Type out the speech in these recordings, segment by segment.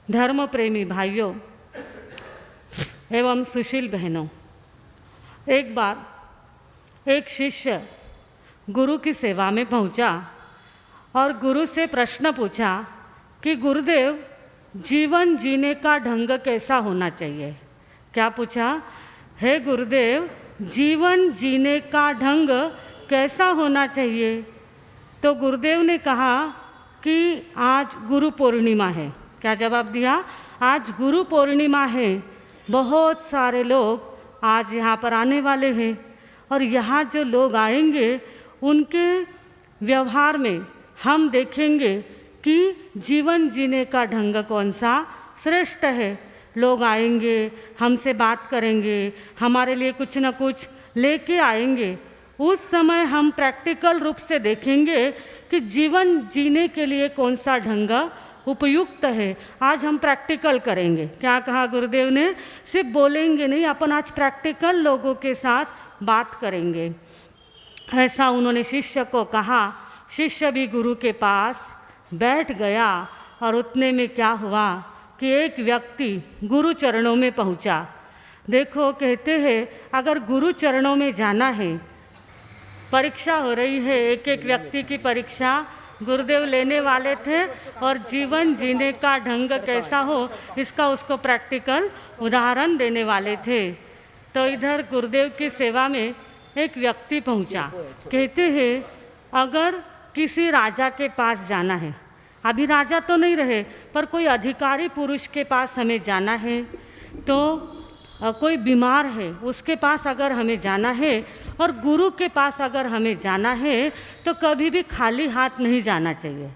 धर्म प्रेमी भाइयों एवं सुशील बहनों, एक बार एक शिष्य गुरु की सेवा में पहुंचा और गुरु से प्रश्न पूछा कि गुरुदेव, जीवन जीने का ढंग कैसा होना चाहिए। क्या पूछा? हे गुरुदेव, जीवन जीने का ढंग कैसा होना चाहिए। तो गुरुदेव ने कहा कि आज गुरु पूर्णिमा है। क्या जवाब दिया? आज गुरु पूर्णिमा है, बहुत सारे लोग आज यहाँ पर आने वाले हैं और यहाँ जो लोग आएंगे उनके व्यवहार में हम देखेंगे कि जीवन जीने का ढंग कौन सा श्रेष्ठ है। लोग आएंगे, हमसे बात करेंगे, हमारे लिए कुछ न कुछ लेके आएंगे। उस समय हम प्रैक्टिकल रूप से देखेंगे कि जीवन जीने के लिए कौन सा ढंग उपयुक्त है। आज हम प्रैक्टिकल करेंगे। क्या कहा गुरुदेव ने? सिर्फ बोलेंगे नहीं, अपन आज प्रैक्टिकल लोगों के साथ बात करेंगे। ऐसा उन्होंने शिष्य को कहा। शिष्य भी गुरु के पास बैठ गया और उतने में क्या हुआ कि एक व्यक्ति गुरु चरणों में पहुंचा। देखो, कहते हैं अगर गुरु चरणों में जाना है, परीक्षा हो रही है, एक एक व्यक्ति की परीक्षा गुरुदेव लेने वाले थे और जीवन जीने का ढंग कैसा हो इसका उसको प्रैक्टिकल उदाहरण देने वाले थे। तो इधर गुरुदेव की सेवा में एक व्यक्ति पहुंचा। कहते हैं अगर किसी राजा के पास जाना है, अभी राजा तो नहीं रहे पर कोई अधिकारी पुरुष के पास हमें जाना है, तो कोई बीमार है उसके पास अगर हमें जाना है और गुरु के पास अगर हमें जाना है तो कभी भी खाली हाथ नहीं जाना चाहिए।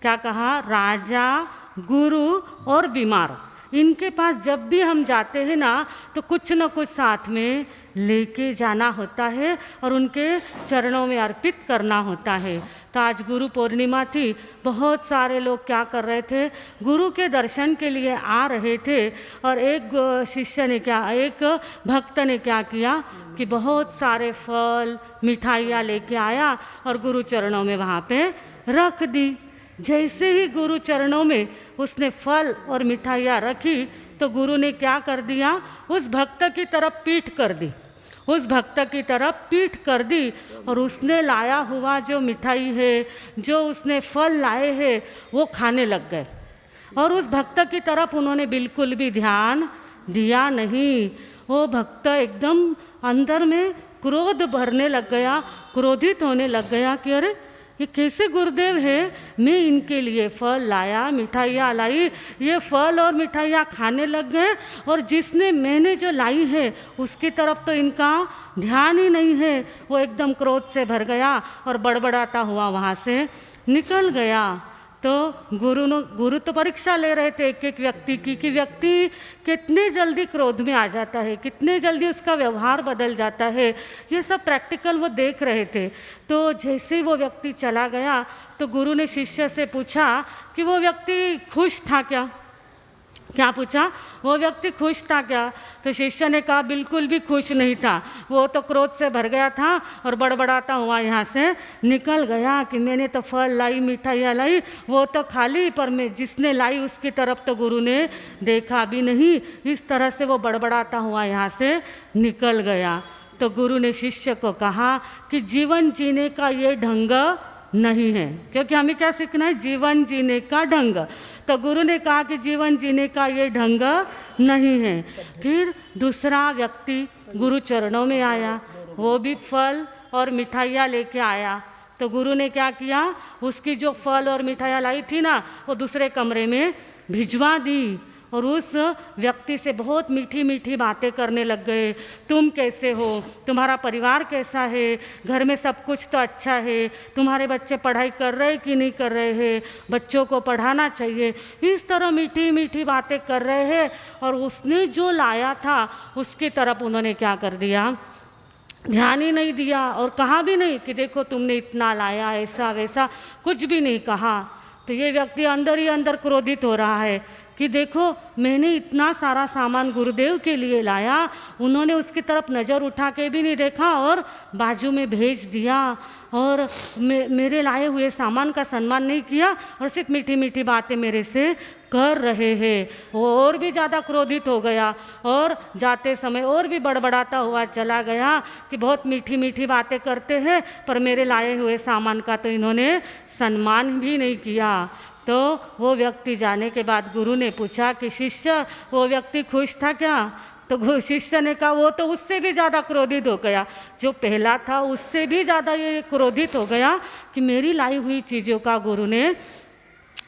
क्या कहा? राजा, गुरु और बीमार, इनके पास जब भी हम जाते हैं ना तो कुछ न कुछ साथ में लेके जाना होता है और उनके चरणों में अर्पित करना होता है। तो आज गुरु पूर्णिमा थी, बहुत सारे लोग क्या कर रहे थे, गुरु के दर्शन के लिए आ रहे थे और एक भक्त ने क्या किया कि बहुत सारे फल मिठाइयाँ लेके आया और गुरु चरणों में वहाँ पे रख दी। जैसे ही गुरु चरणों में उसने फल और मिठाइयाँ रखी तो गुरु ने क्या कर दिया, उस भक्त की तरफ पीठ कर दी, उस भक्त की तरफ पीठ कर दी और उसने लाया हुआ जो मिठाई है, जो उसने फल लाए हैं, वो खाने लग गए और उस भक्त की तरफ उन्होंने बिल्कुल भी ध्यान दिया नहीं। वो भक्त एकदम अंदर में क्रोध भरने लग गया, क्रोधित होने लग गया कि अरे ये कैसे गुरुदेव है, मैं इनके लिए फल लाया, मिठाइयाँ लाई, ये फल और मिठाइयाँ खाने लग गए और जिसने मैंने जो लाई है उसकी तरफ तो इनका ध्यान ही नहीं है। वो एकदम क्रोध से भर गया और बड़बड़ाता हुआ वहाँ से निकल गया। तो गुरु तो परीक्षा ले रहे थे एक एक व्यक्ति की कि व्यक्ति कितने जल्दी क्रोध में आ जाता है, कितने जल्दी उसका व्यवहार बदल जाता है, ये सब प्रैक्टिकल वो देख रहे थे। तो जैसे ही वो व्यक्ति चला गया तो गुरु ने शिष्य से पूछा कि वो व्यक्ति खुश था क्या? क्या पूछा? वो व्यक्ति खुश था क्या? तो शिष्य ने कहा बिल्कुल भी खुश नहीं था, वो तो क्रोध से भर गया था और बड़बड़ाता हुआ यहाँ से निकल गया कि मैंने तो फल लाई, मिठाइयाँ लाई, वो तो खाली, पर मैं जिसने लाई उसकी तरफ तो गुरु ने देखा भी नहीं। इस तरह से वो बड़बड़ाता हुआ यहाँ से निकल गया। तो गुरु ने शिष्य को कहा कि जीवन जीने का ये ढंग नहीं है, क्योंकि हमें क्या सीखना है? जीवन जीने का ढंग। तो गुरु ने कहा कि जीवन जीने का ये ढंग नहीं है। फिर दूसरा व्यक्ति गुरु चरणों में आया, वो भी फल और मिठाइयाँ लेके आया। तो गुरु ने क्या किया, उसकी जो फल और मिठाइयाँ लाई थी ना, वो दूसरे कमरे में भिजवा दी और उस व्यक्ति से बहुत मीठी मीठी बातें करने लग गए। तुम कैसे हो, तुम्हारा परिवार कैसा है, घर में सब कुछ तो अच्छा है, तुम्हारे बच्चे पढ़ाई कर रहे कि नहीं कर रहे हैं, बच्चों को पढ़ाना चाहिए, इस तरह मीठी मीठी बातें कर रहे हैं। और उसने जो लाया था उसकी तरफ उन्होंने क्या कर दिया, ध्यान ही नहीं दिया और कहा भी नहीं कि देखो तुमने इतना लाया, ऐसा वैसा कुछ भी नहीं कहा। तो ये व्यक्ति अंदर ही अंदर क्रोधित हो रहा है कि देखो मैंने इतना सारा सामान गुरुदेव के लिए लाया, उन्होंने उसकी तरफ नज़र उठा के भी नहीं देखा और बाजू में भेज दिया और मेरे लाए हुए सामान का सम्मान नहीं किया और सिर्फ मीठी मीठी बातें मेरे से कर रहे हैं। वो और भी ज़्यादा क्रोधित हो गया और जाते समय और भी बड़बड़ाता हुआ चला गया कि बहुत मीठी मीठी बातें करते हैं, पर मेरे लाए हुए सामान का तो इन्होंने सम्मान भी नहीं किया। तो वो व्यक्ति जाने के बाद गुरु ने पूछा कि शिष्य, वो व्यक्ति खुश था क्या? तो शिष्य ने कहा वो तो उससे भी ज़्यादा क्रोधित हो गया, जो पहला था उससे भी ज़्यादा ये क्रोधित हो गया कि मेरी लाई हुई चीज़ों का गुरु ने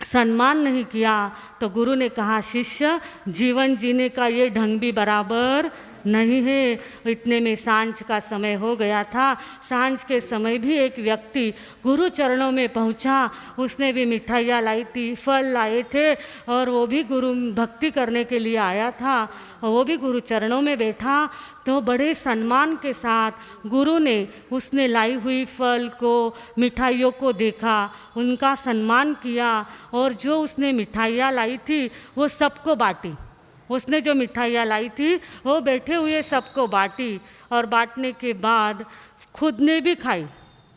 सम्मान नहीं किया। तो गुरु ने कहा शिष्य, जीवन जीने का ये ढंग भी बराबर नहीं है। इतने में सांझ का समय हो गया था। सांझ के समय भी एक व्यक्ति गुरु चरणों में पहुंचा। उसने भी मिठाइयाँ लाई थी, फल लाए थे और वो भी गुरु भक्ति करने के लिए आया था। और वो भी गुरु चरणों में बैठा तो बड़े सम्मान के साथ गुरु ने उसने लाई हुई फल को, मिठाइयों को देखा, उनका सम्मान किया और जो उसने मिठाइयाँ लाई थी वो सबको बांटी। उसने जो मिठाइयाँ लाई थी वो बैठे हुए सबको बांटी और बांटने के बाद खुद ने भी खाई।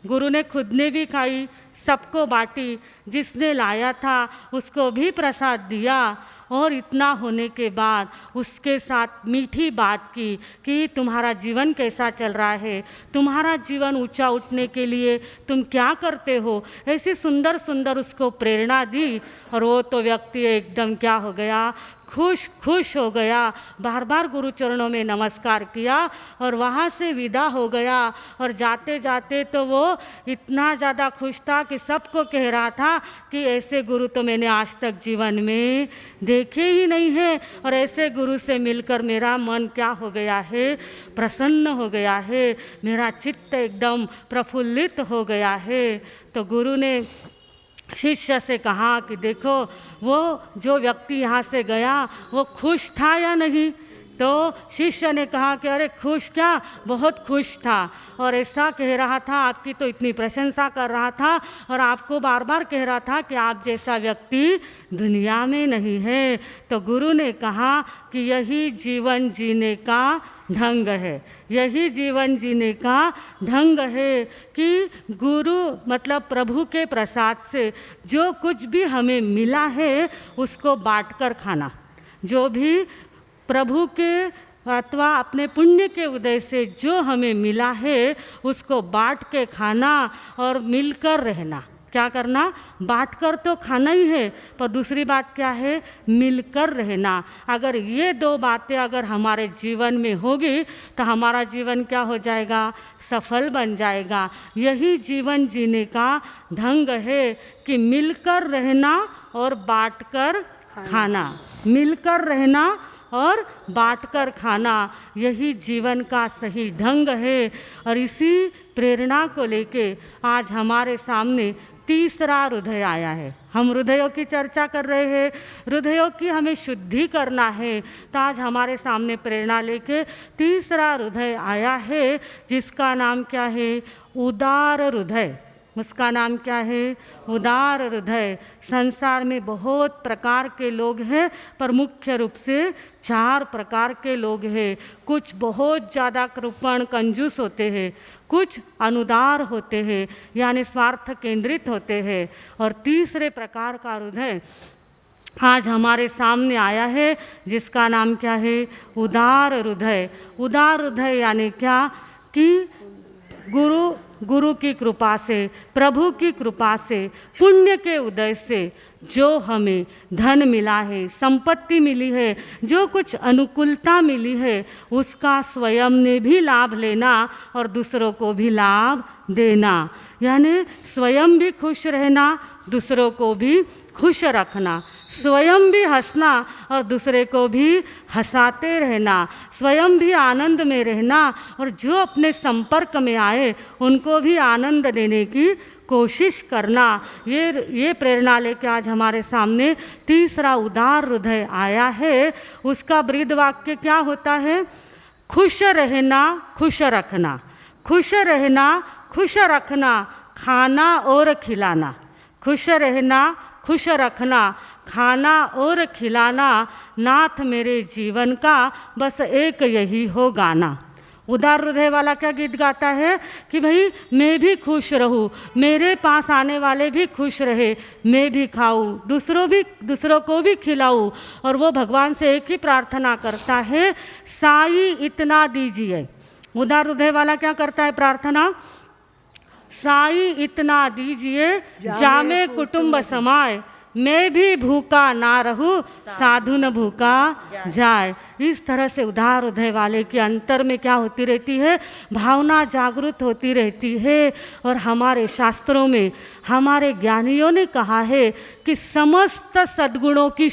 गुरु ने खुद ने भी खाई, सबको बांटी, जिसने लाया था उसको भी प्रसाद दिया। और इतना होने के बाद उसके साथ मीठी बात की कि तुम्हारा जीवन कैसा चल रहा है, तुम्हारा जीवन ऊंचा उठने के लिए तुम क्या करते हो, ऐसी सुंदर सुंदर उसको प्रेरणा दी। और वो तो व्यक्ति एकदम क्या हो गया, खुश हो गया, बार बार गुरु चरणों में नमस्कार किया और वहाँ से विदा हो गया। और जाते जाते तो वो इतना ज़्यादा खुश था कि सबको कह रहा था कि ऐसे गुरु तो मैंने आज तक जीवन में देखे ही नहीं है और ऐसे गुरु से मिलकर मेरा मन क्या हो गया है, प्रसन्न हो गया है, मेरा चित्त एकदम प्रफुल्लित हो गया है। तो गुरु ने शिष्य से कहा कि देखो वो जो व्यक्ति यहाँ से गया वो खुश था या नहीं? तो शिष्य ने कहा कि अरे खुश क्या, बहुत खुश था और ऐसा कह रहा था, आपकी तो इतनी प्रशंसा कर रहा था और आपको बार बार कह रहा था कि आप जैसा व्यक्ति दुनिया में नहीं है। तो गुरु ने कहा कि यही जीवन जीने का ढंग है, यही जीवन जीने का ढंग है कि गुरु मतलब प्रभु के प्रसाद से जो कुछ भी हमें मिला है उसको बांटकर खाना। जो भी प्रभु के अथवा अपने पुण्य के उदय से जो हमें मिला है उसको बांट के खाना और मिलकर रहना। क्या करना? बांटकर तो खाना ही है, पर दूसरी बात क्या है, मिलकर रहना। अगर ये दो बातें अगर हमारे जीवन में होगी तो हमारा जीवन क्या हो जाएगा, सफल बन जाएगा। यही जीवन जीने का ढंग है कि मिलकर रहना और बांटकर खाना, मिलकर रहना और बांटकर खाना, यही जीवन का सही ढंग है। और इसी प्रेरणा को लेके आज हमारे सामने तीसरा हृदय आया है। हम हृदयों की चर्चा कर रहे हैं, हृदयों की हमें शुद्धि करना है। तो आज हमारे सामने प्रेरणा लेके तीसरा हृदय आया है जिसका नाम क्या है, उदार हृदय। उसका नाम क्या है, उदार हृदय। संसार में बहुत प्रकार के लोग हैं, पर मुख्य रूप से 4 प्रकार के लोग हैं। कुछ बहुत ज़्यादा कृपण कंजूस होते हैं, कुछ अनुदार होते हैं यानी स्वार्थ केंद्रित होते हैं, और तीसरे प्रकार का हृदय आज हमारे सामने आया है जिसका नाम क्या है, उदार हृदय। उदार हृदय यानी क्या कि गुरु की कृपा से, प्रभु की कृपा से, पुण्य के उदय से जो हमें धन मिला है, संपत्ति मिली है, जो कुछ अनुकूलता मिली है उसका स्वयं ने भी लाभ लेना और दूसरों को भी लाभ देना। यानी स्वयं भी खुश रहना, दूसरों को भी खुश रखना, स्वयं भी हंसना और दूसरे को भी हंसाते रहना, स्वयं भी आनंद में रहना और जो अपने संपर्क में आए उनको भी आनंद देने की कोशिश करना। ये प्रेरणा लेके आज हमारे सामने तीसरा उदार हृदय आया है। उसका ब्रीद वाक्य क्या होता है, खुश रहना, खुश रखना, खुश रहना, खुश रखना, खाना और खिलाना। खुश रहना, खुश रखना, खाना और खिलाना, नाथ मेरे जीवन का बस एक यही हो गाना। उदार हृदय वाला क्या गीत गाता है कि भाई मैं भी खुश रहूं, मेरे पास आने वाले भी खुश रहे, मैं भी खाऊं, दूसरों को भी खिलाऊं। और वो भगवान से एक ही प्रार्थना करता है, साई इतना दीजिए। उदार हृदय वाला क्या करता है प्रार्थना, साई इतना दीजिए जामे कुटुंब समाए, मैं भी भूखा ना रहूं, साधु न भूखा जाए। इस तरह से उदार हृदय वाले के अंतर में क्या होती रहती है, भावना जागृत होती रहती है। और हमारे शास्त्रों में हमारे ज्ञानियों ने कहा है कि समस्त सद्गुणों की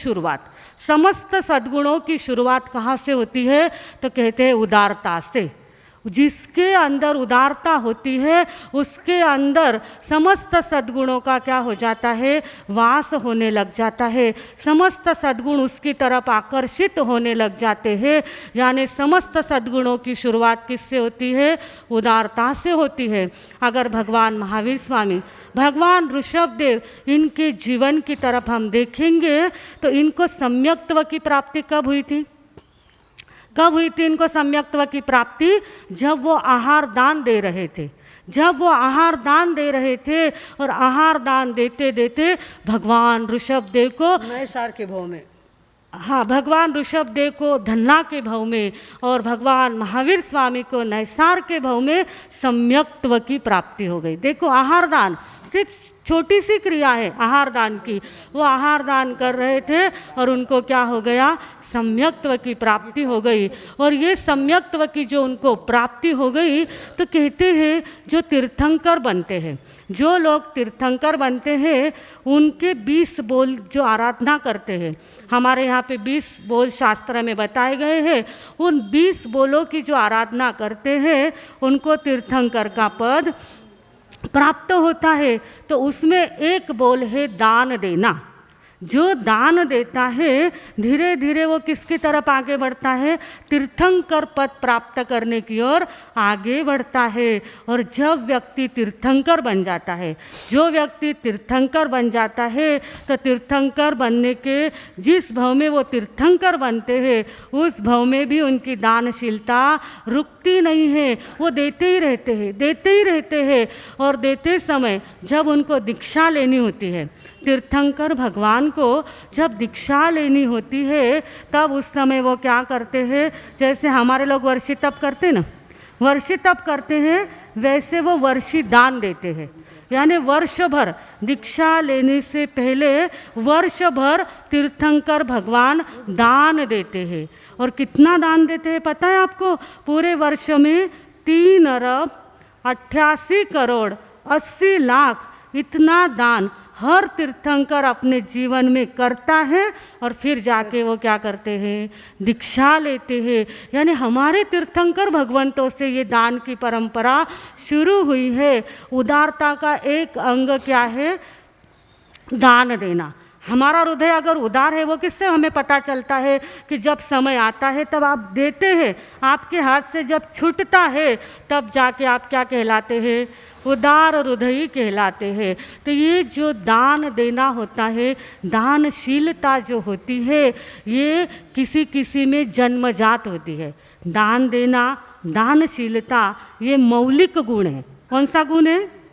शुरुआत कहाँ से होती है, तो कहते हैं उदारता से। जिसके अंदर उदारता होती है उसके अंदर समस्त सद्गुणों का क्या हो जाता है, वास होने लग जाता है। समस्त सद्गुण उसकी तरफ आकर्षित होने लग जाते हैं। यानी समस्त सद्गुणों की शुरुआत किससे होती है, उदारता से होती है। अगर भगवान महावीर स्वामी, भगवान ऋषभदेव, इनके जीवन की तरफ हम देखेंगे तो इनको सम्यक्त्व की प्राप्ति कब हुई थी? इनको सम्यक्त्व की प्राप्ति जब वो आहार दान दे रहे थे। और आहार दान देते देते भगवान ऋषभदेव को नैसार के भाव में, भगवान ऋषभदेव को धन्ना के भाव में और भगवान महावीर स्वामी को नैसार के भाव में सम्यक्त्व की प्राप्ति हो गई। देखो, आहार दान सिर्फ छोटी सी क्रिया है आहार दान की। वो आहार दान कर रहे थे और उनको क्या हो गया, सम्यक्त्व की प्राप्ति हो गई। और ये सम्यक्त्व की जो उनको प्राप्ति हो गई, तो कहते हैं जो तीर्थंकर बनते हैं, जो लोग तीर्थंकर बनते हैं, उनके 20 बोल जो आराधना करते हैं, हमारे यहाँ पे 20 बोल शास्त्र में बताए गए हैं, उन 20 बोलों की जो आराधना करते हैं उनको तीर्थंकर का पद प्राप्त होता है। तो उसमें एक बोल है दान देना। जो दान देता है धीरे धीरे वो किसकी तरफ आगे बढ़ता है, तीर्थंकर पद प्राप्त करने की ओर आगे बढ़ता है। और जब व्यक्ति तीर्थंकर बन जाता है, तो तीर्थंकर बनने के जिस भाव में वो तीर्थंकर बनते हैं उस भाव में भी उनकी दानशीलता रुकती नहीं है। वो देते ही रहते हैं। और देते समय जब उनको दीक्षा लेनी होती है, तीर्थंकर भगवान को जब दीक्षा लेनी होती है, तब उस समय वो क्या करते हैं, जैसे हमारे लोग वर्षी तप करते हैं, वैसे वो वर्षी दान देते हैं। यानी वर्ष भर दीक्षा लेने से पहले वर्ष भर तीर्थंकर भगवान दान देते हैं। और कितना दान देते हैं पता है आपको? पूरे वर्ष में 3 अरब 88 करोड़ 80 लाख इतना दान हर तीर्थंकर अपने जीवन में करता है। और फिर जाके वो क्या करते हैं, दीक्षा लेते हैं। यानी हमारे तीर्थंकर भगवंतों से ये दान की परंपरा शुरू हुई है। उदारता का एक अंग क्या है, दान देना। हमारा हृदय अगर उदार है, वो किससे हमें पता चलता है कि जब समय आता है तब आप देते हैं, आपके हाथ से जब छूटता है तब जाके आप क्या कहलाते हैं, उदार हृदयी कहलाते हैं। तो ये जो दान देना होता है, दानशीलता जो होती है, ये किसी किसी में जन्मजात होती है। दान देना, दानशीलता, ये मौलिक गुण है। कौन सा गुण है?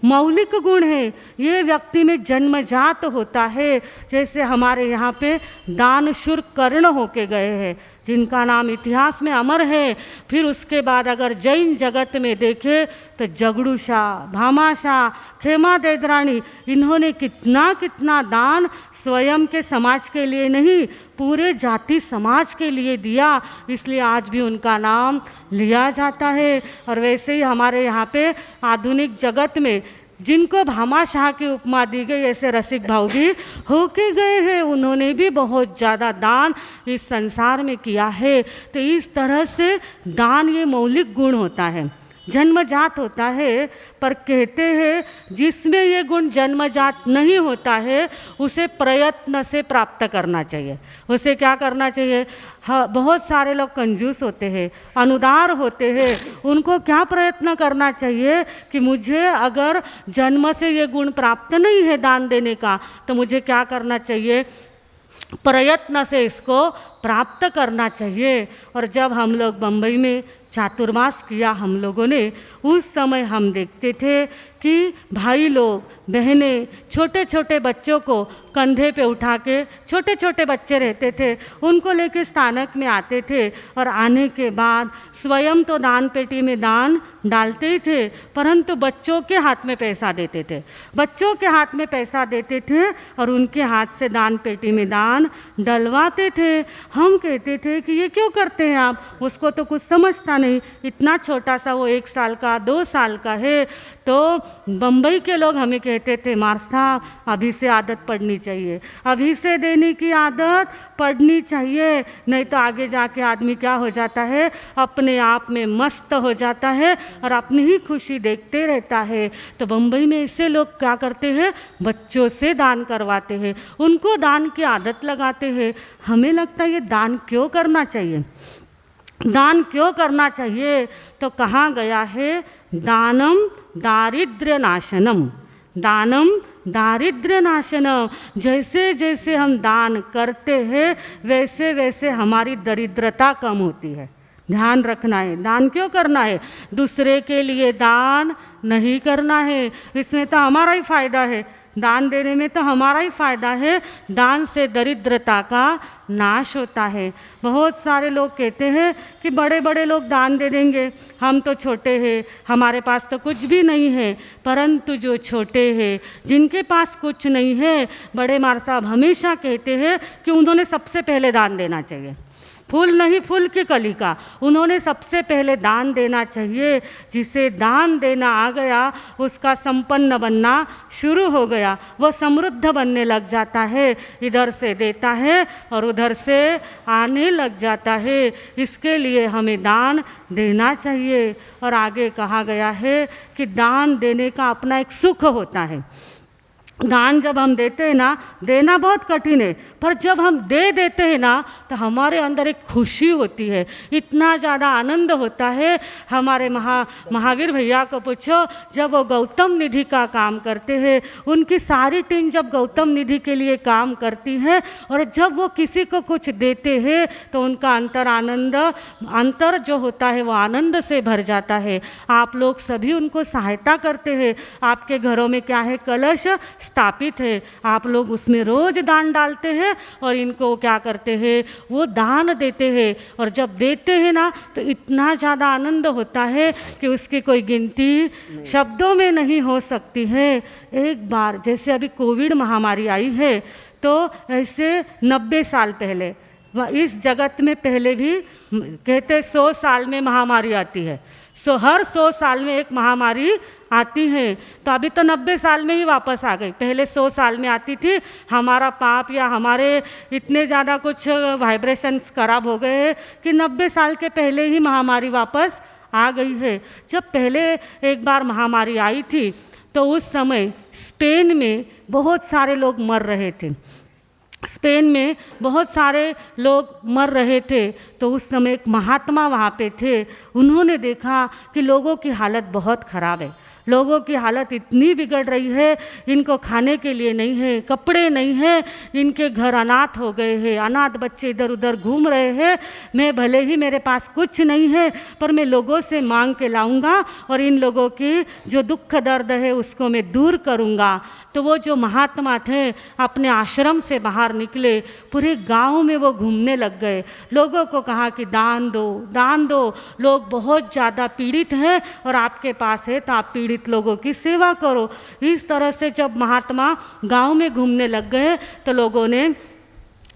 मौलिक गुण है। ये व्यक्ति में जन्मजात होता है। जैसे हमारे यहाँ पे दानशूर कर्ण होके गए हैं, जिनका नाम इतिहास में अमर है। फिर उसके बाद अगर जैन जगत में देखें तो जगड़ूशाह, भामाशाह, खेमा देदरानी, इन्होंने कितना दान स्वयं के समाज के लिए नहीं, पूरे जाति समाज के लिए दिया। इसलिए आज भी उनका नाम लिया जाता है। और वैसे ही हमारे यहाँ पे आधुनिक जगत में जिनको भामाशाह की उपमा दी गई, ऐसे रसिक भाव भी होके गए हैं। उन्होंने भी बहुत ज़्यादा दान इस संसार में किया है। तो इस तरह से दान ये मौलिक गुण होता है, जन्मजात होता है। पर कहते हैं जिसमें ये गुण जन्मजात नहीं होता है उसे प्रयत्न से प्राप्त करना चाहिए। उसे क्या करना चाहिए? हाँ, बहुत सारे लोग कंजूस होते हैं, अनुदार होते हैं। उनको क्या प्रयत्न करना चाहिए कि मुझे अगर जन्म से ये गुण प्राप्त नहीं है दान देने का, तो मुझे क्या करना चाहिए? प्रयत्न से इसको प्राप्त करना चाहिए। और जब हम लोग बम्बई में चातुर्मास किया हम लोगों ने, उस समय हम देखते थे कि भाई लोग बहनें छोटे छोटे बच्चों को कंधे पे उठा के, छोटे छोटे बच्चे रहते थे उनको लेके स्थानक में आते थे, और आने के बाद स्वयं तो दान पेटी में दान डालते ही थे, परंतु बच्चों के हाथ में पैसा देते थे, बच्चों के हाथ में पैसा देते थे और उनके हाथ से दान पेटी में दान डलवाते थे। हम कहते थे कि ये क्यों करते हैं आप, उसको तो कुछ समझता नहीं, इतना छोटा सा वो 1 साल का 2 साल का है। तो बम्बई के लोग हमें कहते थे मार साहब अभी से आदत पड़नी चाहिए, अभी से देने की आदत पड़नी चाहिए, नहीं तो आगे जाके आदमी क्या हो जाता है, अपने आप में मस्त हो जाता है और अपनी ही खुशी देखते रहता है। तो बम्बई में ऐसे लोग क्या करते हैं, बच्चों से दान करवाते हैं, उनको दान की आदत लगाते हैं। हमें लगता है ये दान क्यों करना चाहिए, दान क्यों करना चाहिए? तो कहा गया है दानम दारिद्र्य नाशनम, दानम दारिद्र्य नाशनम। जैसे जैसे हम दान करते हैं वैसे वैसे हमारी दरिद्रता कम होती है। ध्यान रखना है, दान क्यों करना है, दूसरे के लिए दान नहीं करना है, इसमें तो हमारा ही फायदा है, दान देने में तो हमारा ही फायदा है। दान से दरिद्रता का नाश होता है। बहुत सारे लोग कहते हैं कि बड़े बड़े लोग दान दे देंगे, हम तो छोटे हैं, हमारे पास तो कुछ भी नहीं है। परंतु जो छोटे हैं, जिनके पास कुछ नहीं है, बड़े मार साहब हमेशा कहते हैं कि उन्होंने सबसे पहले दान देना चाहिए। फूल नहीं, फूल की कली का, उन्होंने सबसे पहले दान देना चाहिए। जिसे दान देना आ गया उसका संपन्न बनना शुरू हो गया, वो समृद्ध बनने लग जाता है, इधर से देता है और उधर से आने लग जाता है। इसके लिए हमें दान देना चाहिए। और आगे कहा गया है कि दान देने का अपना एक सुख होता है। दान जब हम देते हैं ना, देना बहुत कठिन है, पर जब हम दे देते हैं ना तो हमारे अंदर एक खुशी होती है, इतना ज़्यादा आनंद होता है। हमारे महावीर भैया को पूछो, जब वो गौतम निधि का काम करते हैं, उनकी सारी टीम जब गौतम निधि के लिए काम करती है और जब वो किसी को कुछ देते हैं तो उनका अंतर जो होता है वो आनंद से भर जाता है। आप लोग सभी उनको सहायता करते हैं। आपके घरों में क्या है, कलश स्थापित है, आप लोग उसमें रोज दान डालते हैं और इनको क्या करते हैं, वो दान देते हैं। और जब देते हैं ना तो इतना ज़्यादा आनंद होता है कि उसकी कोई गिनती शब्दों में नहीं हो सकती है। एक बार जैसे अभी कोविड महामारी आई है, तो ऐसे 90 साल पहले इस जगत में पहले भी कहते 100 साल में महामारी आती है, हर 100 साल में एक महामारी आती है। तो अभी तो 90 साल में ही वापस आ गई, पहले 100 साल में आती थी। हमारा पाप या हमारे इतने ज़्यादा कुछ वाइब्रेशंस खराब हो गए हैं कि 90 साल के पहले ही महामारी वापस आ गई है। जब पहले एक बार महामारी आई थी तो उस समय स्पेन में बहुत सारे लोग मर रहे थे, स्पेन में बहुत सारे लोग मर रहे थे। तो उस समय एक महात्मा वहाँ पे थे, उन्होंने देखा कि लोगों की हालत बहुत ख़राब है, लोगों की हालत इतनी बिगड़ रही है, इनको खाने के लिए नहीं है, कपड़े नहीं है, इनके घर अनाथ हो गए हैं, अनाथ बच्चे इधर उधर घूम रहे हैं। मैं भले ही मेरे पास कुछ नहीं है, पर मैं लोगों से मांग के लाऊंगा और इन लोगों की जो दुख दर्द है उसको मैं दूर करूंगा। तो वो जो महात्मा थे अपने आश्रम से बाहर निकले, पूरे गांव में वो घूमने लग गए, लोगों को कहा कि दान दो, दान दो, लोग बहुत ज़्यादा पीड़ित हैं और आपके पास है तो आप पीड़ित लोगों की सेवा करो। इस तरह से जब महात्मा गांव में घूमने लग गए तो लोगों ने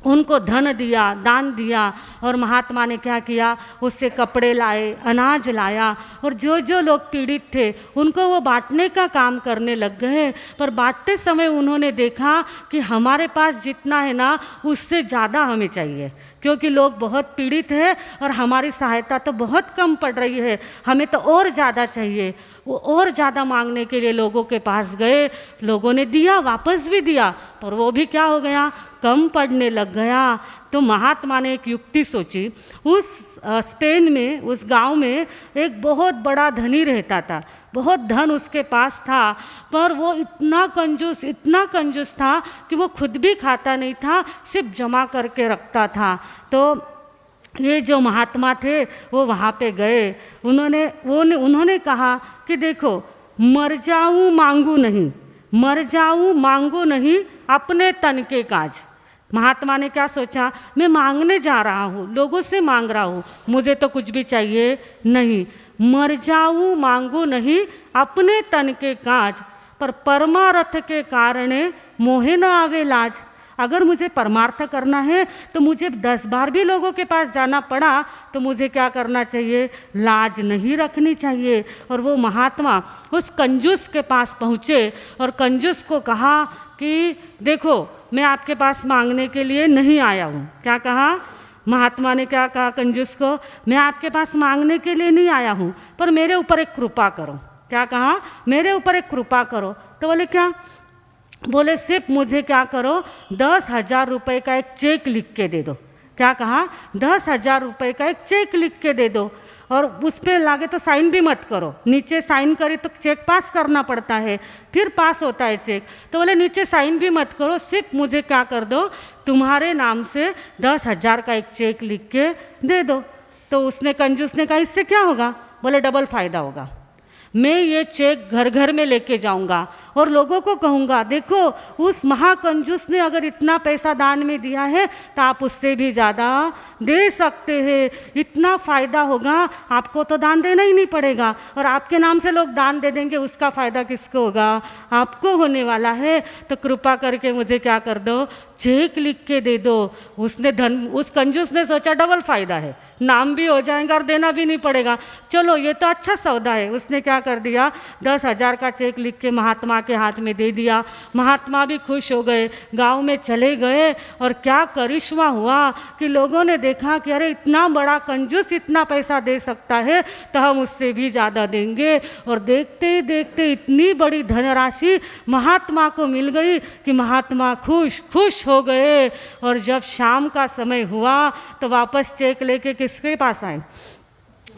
उनको धन दिया, दान दिया, और महात्मा ने क्या किया, उससे कपड़े लाए, अनाज लाया, और जो जो लोग पीड़ित थे उनको वो बांटने का काम करने लग गए। पर बांटते समय उन्होंने देखा कि हमारे पास जितना है ना उससे ज़्यादा हमें चाहिए, क्योंकि लोग बहुत पीड़ित हैं और हमारी सहायता तो बहुत कम पड़ रही है, हमें तो और ज़्यादा चाहिए। वो और ज़्यादा मांगने के लिए लोगों के पास गए, लोगों ने दिया, वापस भी दिया, पर वो भी क्या हो गया, कम पड़ने लग गया। तो महात्मा ने एक युक्ति सोची। उस स्पेन में, उस गांव में एक बहुत बड़ा धनी रहता था, बहुत धन उसके पास था, पर वो इतना कंजूस था कि वो खुद भी खाता नहीं था, सिर्फ जमा करके रखता था। तो ये जो महात्मा थे वो वहाँ पे गए, उन्होंने कहा कि देखो, मर जाऊँ मांगू नहीं, मर जाऊँ मांगू नहीं अपने तन के काज। महात्मा ने क्या सोचा, मैं मांगने जा रहा हूँ, लोगों से मांग रहा हूँ, मुझे तो कुछ भी चाहिए नहीं, मर जाऊँ मांगू नहीं अपने तन के काज, पर परमार्थ के कारण मोहे न आवे लाज। अगर मुझे परमार्थ करना है तो मुझे 10 बार भी लोगों के पास जाना पड़ा तो मुझे क्या करना चाहिए, लाज नहीं रखनी चाहिए। और वो महात्मा उस कंजूस के पास पहुँचे और कंजूस को कहा कि देखो, मैं आपके पास मांगने के लिए नहीं आया हूँ। क्या कहा महात्मा ने, क्या कहा कंजूस को, मैं आपके पास मांगने के लिए नहीं आया हूँ, पर मेरे ऊपर एक कृपा करो। क्या कहा, मेरे ऊपर एक कृपा करो। तो बोले क्या, बोले सिर्फ मुझे क्या करो, 10,000 रुपये का एक चेक लिख के दे दो। क्या कहा, 10,000 रुपये का एक चेक लिख के दे दो, और उस पर लागे तो साइन भी मत करो, नीचे साइन करी तो चेक पास करना पड़ता है, फिर पास होता है चेक। तो बोले नीचे साइन भी मत करो, सिर्फ मुझे क्या कर दो, तुम्हारे नाम से 10,000 का एक चेक लिख के दे दो। तो उसने, कंजूस ने कहा, इससे क्या होगा? बोले डबल फायदा होगा, मैं ये चेक घर घर में लेके जाऊंगा और लोगों को कहूँगा, देखो उस महाकंजूस ने अगर इतना पैसा दान में दिया है तो आप उससे भी ज़्यादा दे सकते हैं, इतना फ़ायदा होगा, आपको तो दान देना ही नहीं पड़ेगा, और आपके नाम से लोग दान दे देंगे, उसका फ़ायदा किसको होगा, आपको होने वाला है। तो कृपा करके मुझे क्या कर दो, चेक लिख के दे दो। उसने उस कंजूस ने सोचा डबल फ़ायदा है, नाम भी हो जाएगा और देना भी नहीं पड़ेगा, चलो ये तो अच्छा सौदा है। उसने क्या कर दिया, 10,000 का चेक लिख के महात्मा के हाथ में दे दिया। महात्मा भी खुश हो गए, गांव में चले गए, और क्या करिश्मा हुआ कि लोगों ने देखा कि अरे इतना बड़ा कंजूस इतना पैसा दे सकता है तो हम उससे भी ज़्यादा देंगे। और देखते ही देखते इतनी बड़ी धनराशि महात्मा को मिल गई कि महात्मा खुश हो गए। और जब शाम का समय हुआ तो वापस चेक लेके किसके पास आए,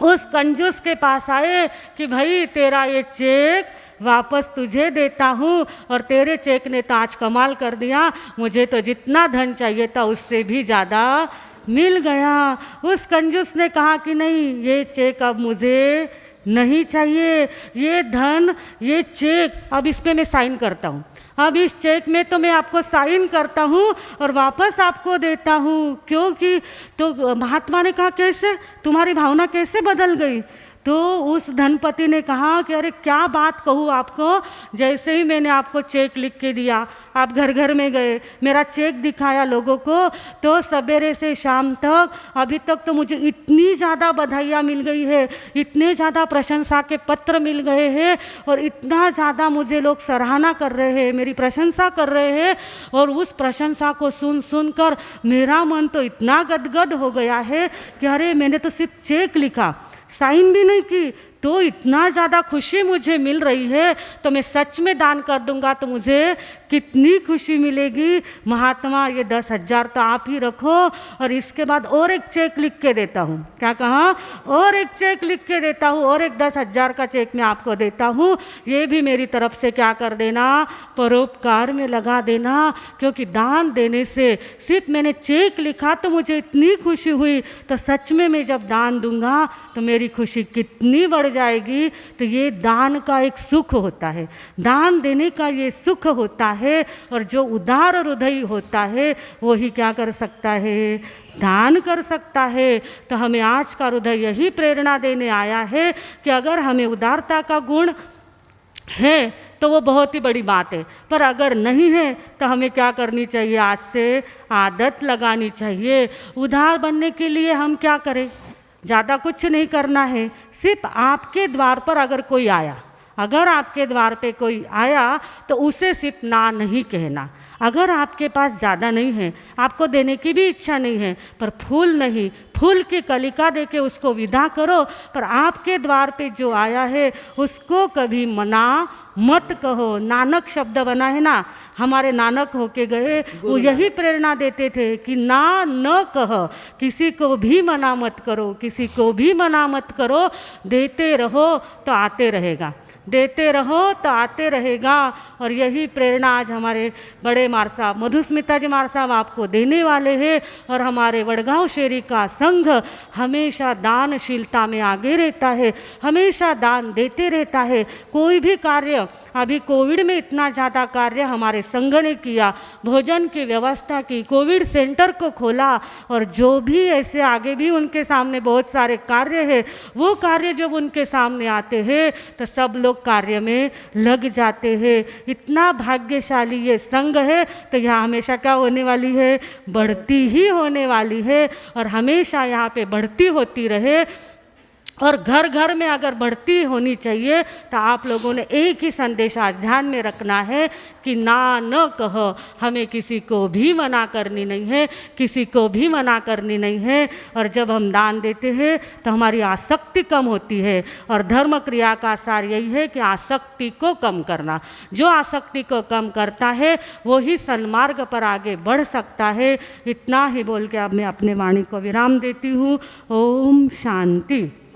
उस कंजूस के पास आए कि भाई तेरा ये चेक वापस तुझे देता हूँ, और तेरे चेक ने तो आज कमाल कर दिया, मुझे तो जितना धन चाहिए था उससे भी ज़्यादा मिल गया। उस कंजूस ने कहा कि नहीं, ये चेक अब मुझे नहीं चाहिए, ये धन, ये चेक, अब इस पर मैं साइन करता हूँ, अब इस चेक में तो मैं आपको साइन करता हूँ और वापस आपको देता हूँ, क्योंकि तो महात्मा ने कहा कैसे, तुम्हारी भावना कैसे बदल गई? तो उस धनपति ने कहा कि अरे क्या बात कहूँ आपको, जैसे ही मैंने आपको चेक लिख के दिया, आप घर घर में गए, मेरा चेक दिखाया लोगों को, तो सवेरे से शाम तक अभी तक तो मुझे इतनी ज़्यादा बधाइयाँ मिल गई है, इतने ज़्यादा प्रशंसा के पत्र मिल गए हैं, और इतना ज़्यादा मुझे लोग सराहना कर रहे हैं, मेरी प्रशंसा कर रहे हैं। और उस प्रशंसा को सुन कर मेरा मन तो इतना गदगद हो गया है कि अरे मैंने तो सिर्फ चेक लिखा, साइन भी नहीं की, तो इतना ज़्यादा खुशी मुझे मिल रही है, तो मैं सच में दान कर दूंगा तो मुझे कितनी खुशी मिलेगी। महात्मा ये 10,000 तो आप ही रखो, और इसके बाद और एक चेक लिख के देता हूँ। क्या कहा, और एक चेक लिख के देता हूँ, और एक 10,000 का चेक मैं आपको देता हूँ, ये भी मेरी तरफ से क्या कर देना, परोपकार में लगा देना। क्योंकि दान देने से, सिर्फ मैंने चेक लिखा तो मुझे इतनी खुशी हुई, तो सच में मैं जब दान दूंगा तो मेरी खुशी कितनी बढ़ जाएगी। तो ये दान का एक सुख होता है, दान देने का ये सुख होता है, और जो उदार हृदय होता है वही क्या कर सकता है, दान कर सकता है। तो हमें आज का हृदय यही प्रेरणा देने आया है कि अगर हमें उदारता का गुण है तो वो बहुत ही बड़ी बात है, पर अगर नहीं है तो हमें क्या करनी चाहिए, आज से आदत लगानी चाहिए। उदार बनने के लिए हम क्या करें, ज़्यादा कुछ नहीं करना है, सिर्फ आपके द्वार पर अगर कोई आया, अगर आपके द्वार पे कोई आया तो उसे सिर्फ ना नहीं कहना। अगर आपके पास ज़्यादा नहीं है, आपको देने की भी इच्छा नहीं है, पर फूल नहीं, फूल की कलिका देके उसको विदा करो। पर आपके द्वार पे जो आया है उसको कभी मना मत कहो। नानक शब्द बना है ना, हमारे नानक होके गए, वो यही प्रेरणा देते थे कि ना न कह, किसी को भी मना मत करो, किसी को भी मना मत करो, देते रहो तो आते रहेगा। देते रहो तो आते रहेगा। और यही प्रेरणा आज हमारे बड़े मार साहब मधुस्मिता जी मार साहब आपको देने वाले हैं। और हमारे वडगांव शेरी का संघ हमेशा दानशीलता में आगे रहता है, हमेशा दान देते रहता है। कोई भी कार्य, अभी कोविड में इतना ज़्यादा कार्य हमारे संघ ने किया, भोजन की व्यवस्था की, कोविड सेंटर को खोला, और जो भी ऐसे आगे भी उनके सामने बहुत सारे कार्य है, वो कार्य जब उनके सामने आते हैं तो सब लोग कार्य में लग जाते हैं। इतना भाग्यशाली ये संघ है। तो यहाँ हमेशा क्या होने वाली है? बढ़ती ही होने वाली है, और हमेशा यहाँ पे बढ़ती होती रहे। और घर घर में अगर बढ़ती होनी चाहिए तो आप लोगों ने एक ही संदेश आज ध्यान में रखना है कि ना न कह, हमें किसी को भी मना करनी नहीं है, किसी को भी मना करनी नहीं है। और जब हम दान देते हैं तो हमारी आसक्ति कम होती है। और धर्म क्रिया का सार यही है कि आसक्ति को कम करना। जो आसक्ति को कम करता है वो ही सन्मार्ग पर आगे बढ़ सकता है। इतना ही बोल के अब मैं अपने वाणी को विराम देती हूँ। ओम शांति।